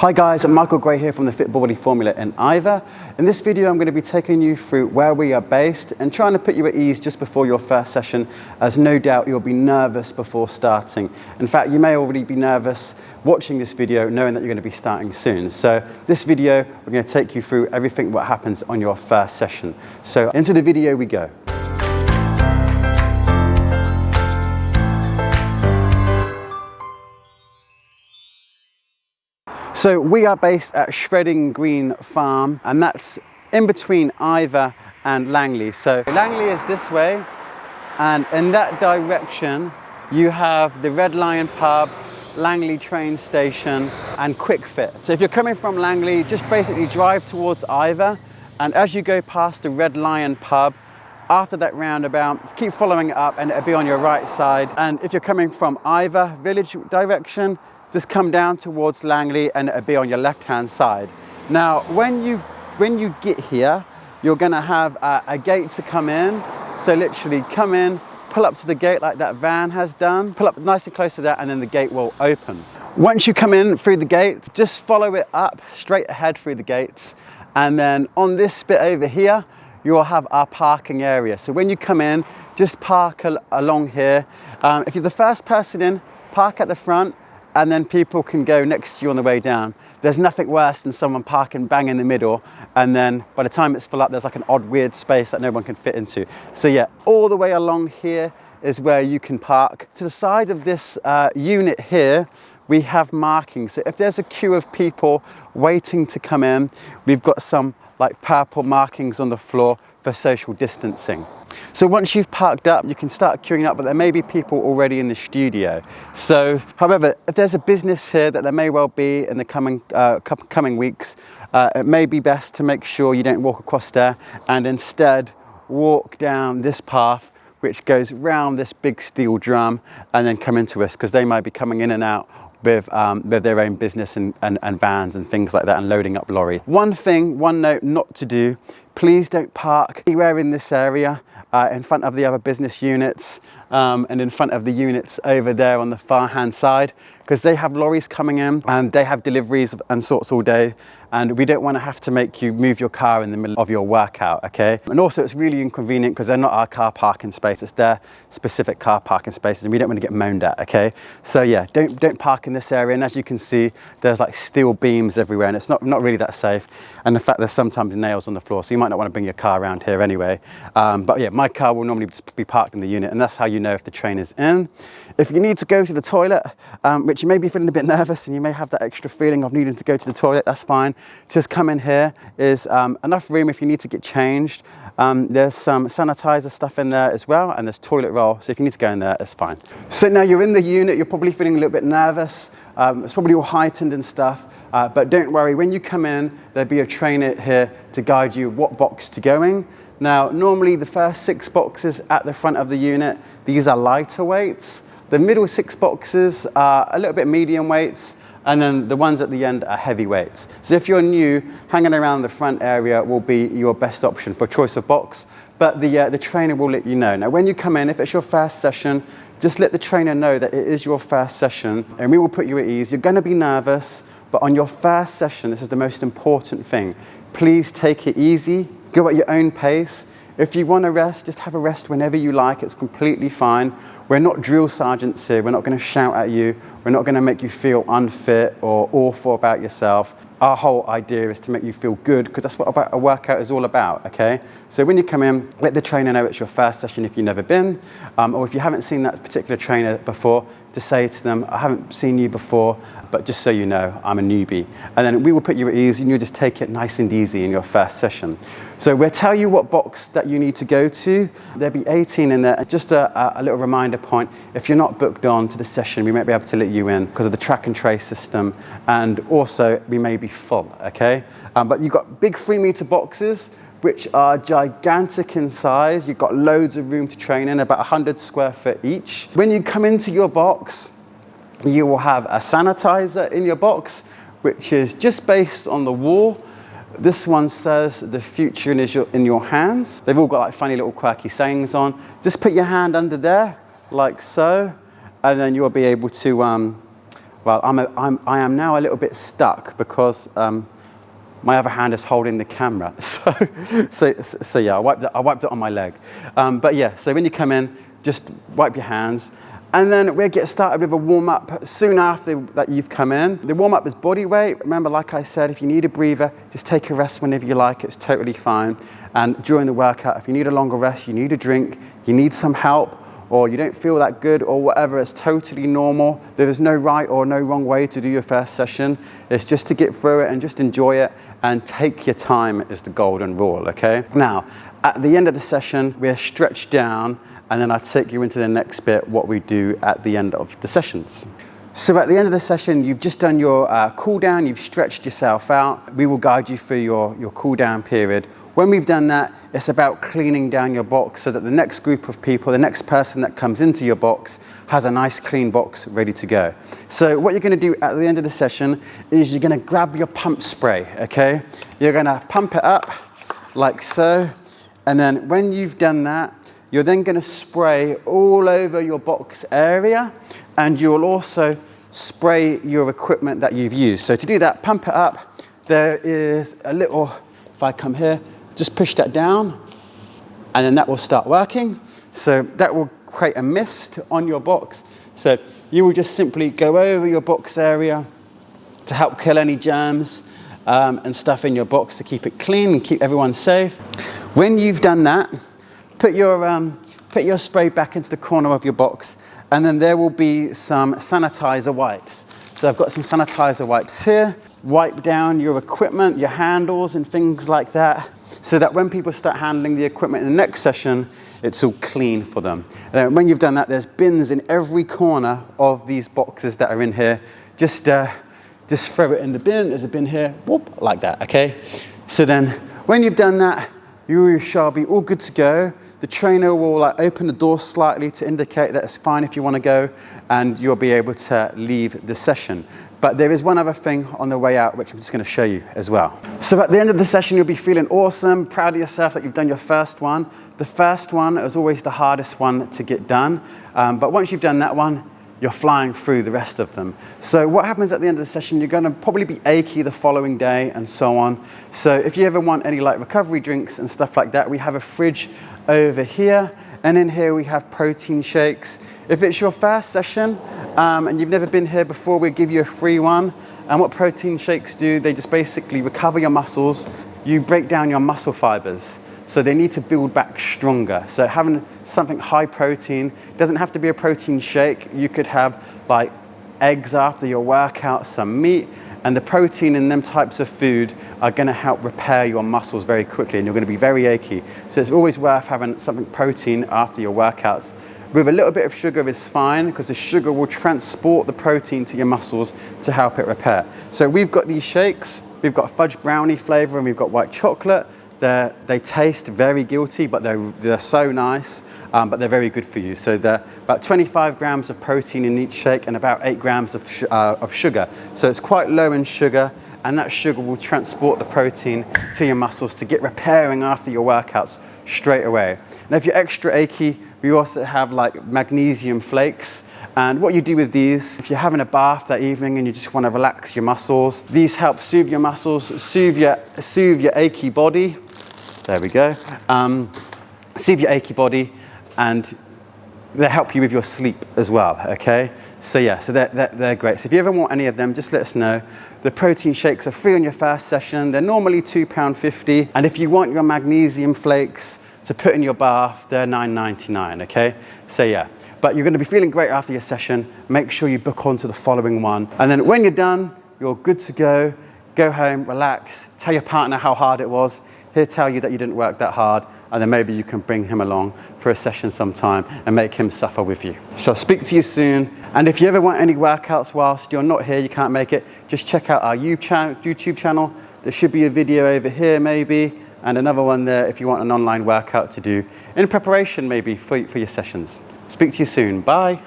Hi guys, I'm Michael Gray here from the Fit Body Formula in Iver. In this video I'm going to be taking you through where we are based and trying to put you at ease just before your first session, as no doubt you'll be nervous before starting. In fact, you may already be nervous watching this video knowing that you're going to be starting soon. So this video, we're going to take you through everything what happens on your first session. So into the video we go. So we are based at Shredding Green Farm, and that's in between Iver and Langley. So Langley is this way, and in that direction you have the Red Lion pub, Langley train station and Quick Fit. So if you're coming from Langley, just basically drive towards Iver, and as you go past the Red Lion pub, after that roundabout, keep following it up and it'll be on your right side. And if you're coming from Iver village direction, just come down towards Langley and it'll be on your left-hand side. Now, when you get here, you're gonna have a gate to come in. So literally come in, pull up to the gate like that van has done, pull up nice and close to that, and then the gate will open. Once you come in through the gate, just follow it up straight ahead through the gates. And then on this bit over here, you'll have our parking area. So when you come in, just park along here. If you're the first person in, park at the front, and then people can go next to you on the way down. There's nothing worse than someone parking bang in the middle, and then by the time it's full up, there's like an odd weird space that no one can fit into. So yeah, all the way along here is where you can park. To the side of this unit here, we have markings. So if there's a queue of people waiting to come in, we've got some like purple markings on the floor for social distancing. So once you've parked up, you can start queuing up, but there may be people already in the studio. So, however, if there's a business here that there may well be in the coming weeks, it may be best to make sure you don't walk across there and instead walk down this path, which goes round this big steel drum and then come into us, because they might be coming in and out with their own business and vans and things like that, and loading up lorries. One note not to do, please don't park anywhere in this area in front of the other business units and in front of the units over there on the far hand side, because they have lorries coming in and they have deliveries and sorts all day, and we don't want to have to make you move your car in the middle of your workout, okay? And also it's really inconvenient because they're not our car parking space, it's their specific car parking spaces, and we don't want to get moaned at, okay? So yeah, don't park in this area, and as you can see, there's like steel beams everywhere, and it's not really that safe. And in fact, there's sometimes nails on the floor, so you might not want to bring your car around here anyway. But yeah, my car will normally be parked in the unit, and that's how you know if the train is in. If you need to go to the toilet, which you may be feeling a bit nervous and you may have that extra feeling of needing to go to the toilet, that's fine. Just come in here. There's enough room if you need to get changed. There's some sanitizer stuff in there as well, and there's toilet roll, so if you need to go in there, it's fine. So now you're in the unit, you're probably feeling a little bit nervous. It's probably all heightened and stuff, but don't worry, when you come in, there'll be a trainer here to guide you what box to go in. Now, normally the first 6 boxes at the front of the unit, these are lighter weights. The middle 6 boxes are a little bit medium weights, and then the ones at the end are heavy weights. So if you're new, hanging around the front area will be your best option for choice of box, but the trainer will let you know. Now, when you come in, if it's your first session, just let the trainer know that it is your first session, and we will put you at ease. You're gonna be nervous, but on your first session, this is the most important thing. Please take it easy, go at your own pace. If you want to rest, just have a rest whenever you like. It's completely fine. We're not drill sergeants here. We're not going to shout at you. We're not going to make you feel unfit or awful about yourself. Our whole idea is to make you feel good, because that's what a workout is all about, okay? So when you come in, let the trainer know it's your first session if you've never been, or if you haven't seen that particular trainer before, to say to them, I haven't seen you before, but just so you know, I'm a newbie. And then we will put you at ease, and you'll just take it nice and easy in your first session. So we'll tell you what box that you need to go to. There'll be 18 in there. And just a little reminder point, if you're not booked on to the session, we might be able to let you in because of the track and trace system, and also we may be full, okay? But you've got big 3-meter boxes, which are gigantic in size. You've got loads of room to train in, about 100 square foot each. When you come into your box, you will have a sanitizer in your box, which is just based on the wall. This one says, the future is in your hands. They've all got like funny little quirky sayings on. Just put your hand under there, like so, and then you'll be able to well, I am now a little bit stuck because my other hand is holding the camera. So yeah, I wiped it on my leg. But yeah, so when you come in, just wipe your hands. And then we'll get started with a warm-up soon after that you've come in. The warm-up is body weight. Remember, like I said, if you need a breather, just take a rest whenever you like. It's totally fine. And during the workout, if you need a longer rest, you need a drink, you need some help, or you don't feel that good or whatever, it's totally normal. There is no right or no wrong way to do your first session. It's just to get through it and just enjoy it and take your time is the golden rule, okay? Now, at the end of the session, we're stretched down, and then I'll take you into the next bit, what we do at the end of the sessions. So at the end of the session, you've just done your cool down, you've stretched yourself out. We will guide you through your cool down period. When we've done that, it's about cleaning down your box so that the next group of people, the next person that comes into your box has a nice clean box ready to go. So what you're gonna do at the end of the session is you're gonna grab your pump spray, okay? You're gonna pump it up like so. And then when you've done that, you're then going to spray all over your box area, and you'll also spray your equipment that you've used. So to do that, pump it up. There is a little, if I come here, just push that down, and then that will start working. So that will create a mist on your box. So you will just simply go over your box area to help kill any germs and stuff in your box to keep it clean and keep everyone safe. When you've done that, put your spray back into the corner of your box, and then there will be some sanitizer wipes. So I've got some sanitizer wipes here. Wipe down your equipment, your handles and things like that, so that when people start handling the equipment in the next session, it's all clean for them. And when you've done that, there's bins in every corner of these boxes that are in here. Just throw it in the bin. There's a bin here, whoop, like that, okay? So then when you've done that, you shall be all good to go. The trainer will open the door slightly to indicate that it's fine if you want to go, and you'll be able to leave the session. But there is one other thing on the way out, which I'm just going to show you as well. So at the end of the session, you'll be feeling awesome, proud of yourself that you've done your first one. The first one is always the hardest one to get done. But once you've done that one, you're flying through the rest of them. So what happens at the end of the session, you're gonna probably be achy the following day and so on. So if you ever want any recovery drinks and stuff like that, we have a fridge over here. And in here we have protein shakes. If it's your first session and you've never been here before, we'll give you a free one. And what protein shakes do, they just basically recover your muscles. You break down your muscle fibers. So they need to build back stronger. So having something high protein, doesn't have to be a protein shake. You could have eggs after your workout, some meat, and the protein in them types of food are gonna help repair your muscles very quickly, and you're gonna be very achy. So it's always worth having something protein after your workouts. With a little bit of sugar is fine, because the sugar will transport the protein to your muscles to help it repair. So we've got these shakes. We've got fudge brownie flavor and we've got white chocolate. They taste very guilty, but they're so nice, but they're very good for you. So they're about 25 grams of protein in each shake and about 8 grams of sugar. So it's quite low in sugar, and that sugar will transport the protein to your muscles to get repairing after your workouts straight away. And if you're extra achy, we also have magnesium flakes. And what you do with these, if you're having a bath that evening and you just want to relax your muscles, these help soothe your muscles, soothe your achy body. There we go. Soothe your achy body, and they help you with your sleep as well, okay? So yeah, so they're great. So if you ever want any of them, just let us know. The protein shakes are free on your first session. They're normally £2.50. And if you want your magnesium flakes to put in your bath, they're $9.99, okay? So yeah. But you're going to be feeling great after your session. Make sure you book on to the following one. And then when you're done, you're good to go. Go home, relax, tell your partner how hard it was. He'll tell you that you didn't work that hard, and then maybe you can bring him along for a session sometime and make him suffer with you. So I'll speak to you soon. And if you ever want any workouts whilst you're not here, you can't make it, just check out our YouTube channel. There should be a video over here maybe, and another one there if you want an online workout to do in preparation maybe for your sessions. Speak to you soon. Bye.